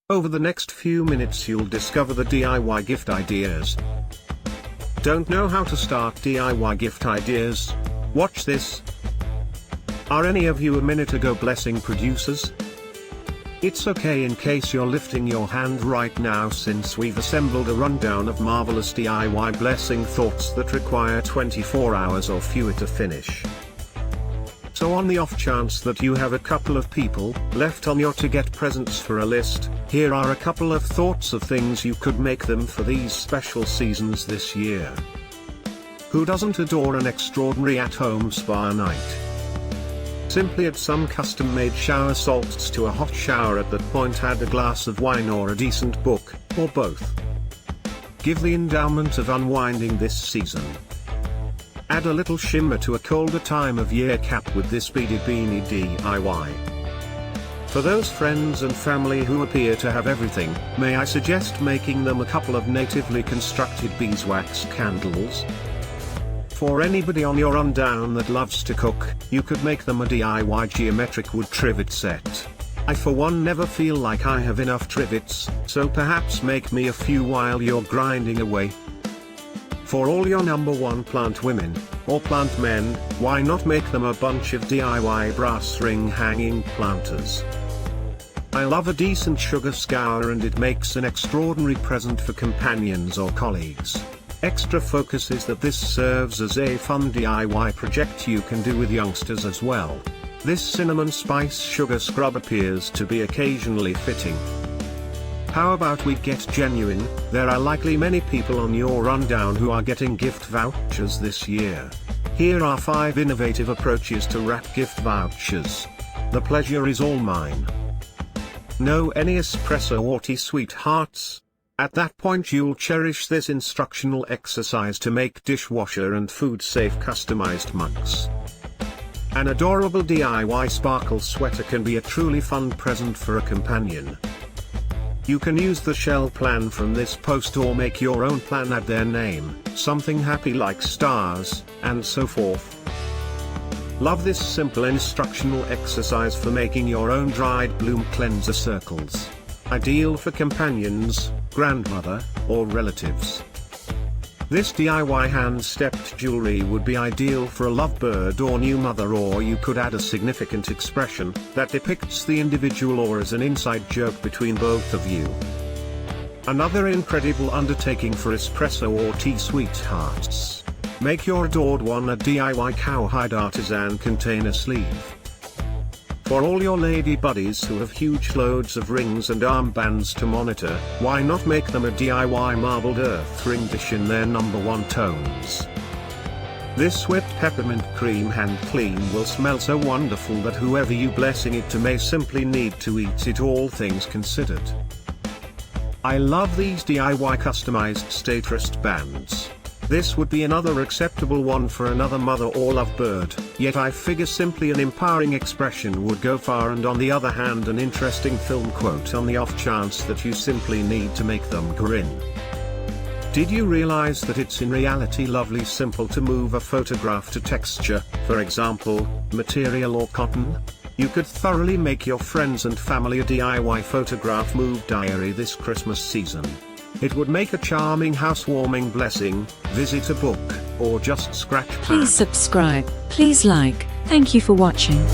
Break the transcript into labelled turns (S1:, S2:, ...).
S1: Over the next few minutes you'll discover the DIY gift ideas. Don't know how to start DIY gift ideas? Watch this. Are any of you a minute ago blessing producers? It's okay in case you're lifting your hand right now, since we've assembled a rundown of marvelous DIY blessing thoughts that require 24 hours or fewer to finish. So on the off chance that you have a couple of people left on your to get presents for a list, here are a couple of thoughts of things you could make them for these special seasons this year. Who doesn't adore an extraordinary at-home spa night? Simply add some custom-made shower salts to a hot shower, at that point add a glass of wine or a decent book, or both. Give the endowment of unwinding this season. Add a little shimmer to a colder time of year cap with this beaded beanie DIY. For those friends and family who appear to have everything, may I suggest making them a couple of natively constructed beeswax candles? For anybody on your rundown that loves to cook, you could make them a DIY geometric wood trivet set. I for one never feel like I have enough trivets, so perhaps make me a few while you're grinding away. For all your number one plant women, or plant men, why not make them a bunch of DIY brass ring hanging planters? I love a decent sugar scour, and it makes an extraordinary present for companions or colleagues. Extra focus is that this serves as a fun DIY project you can do with youngsters as well. This cinnamon spice sugar scrub appears to be occasionally fitting. How about we get genuine? There are likely many people on your rundown who are getting gift vouchers this year. Here are 5 innovative approaches to wrap gift vouchers. The pleasure is all mine. No any espresso or tea, sweethearts? At that point you'll cherish this instructional exercise to make dishwasher and food-safe customized mugs. An adorable DIY sparkle sweater can be a truly fun present for a companion. You can use the shell plan from this post or make your own plan, add their name, something happy like stars, and so forth. Love this simple instructional exercise for making your own dried bloom cleanser circles. Ideal for companions, grandmother, or relatives. This DIY hand-stepped jewelry would be ideal for a lovebird or new mother, or you could add a significant expression that depicts the individual or as an inside joke between both of you. Another incredible undertaking for espresso or tea sweethearts. Make your adored one a DIY cowhide artisan container sleeve. For all your lady buddies who have huge loads of rings and armbands to monitor, why not make them a DIY marbled earth ring dish in their number one tones? This whipped peppermint cream hand clean will smell so wonderful that whoever you blessing it to may simply need to eat it, all things considered. I love these DIY customized state wristbands. This would be another acceptable one for another mother or lovebird, yet I figure simply an empowering expression would go far, and on the other hand an interesting film quote on the off chance that you simply need to make them grin. Did you realize that it's in reality lovely simple to move a photograph to texture, for example, material or cotton? You could thoroughly make your friends and family a DIY photograph move diary this Christmas season. It would make a charming housewarming blessing. Visit a book, or just scratch pad.
S2: Please subscribe, please like. Thank you for watching.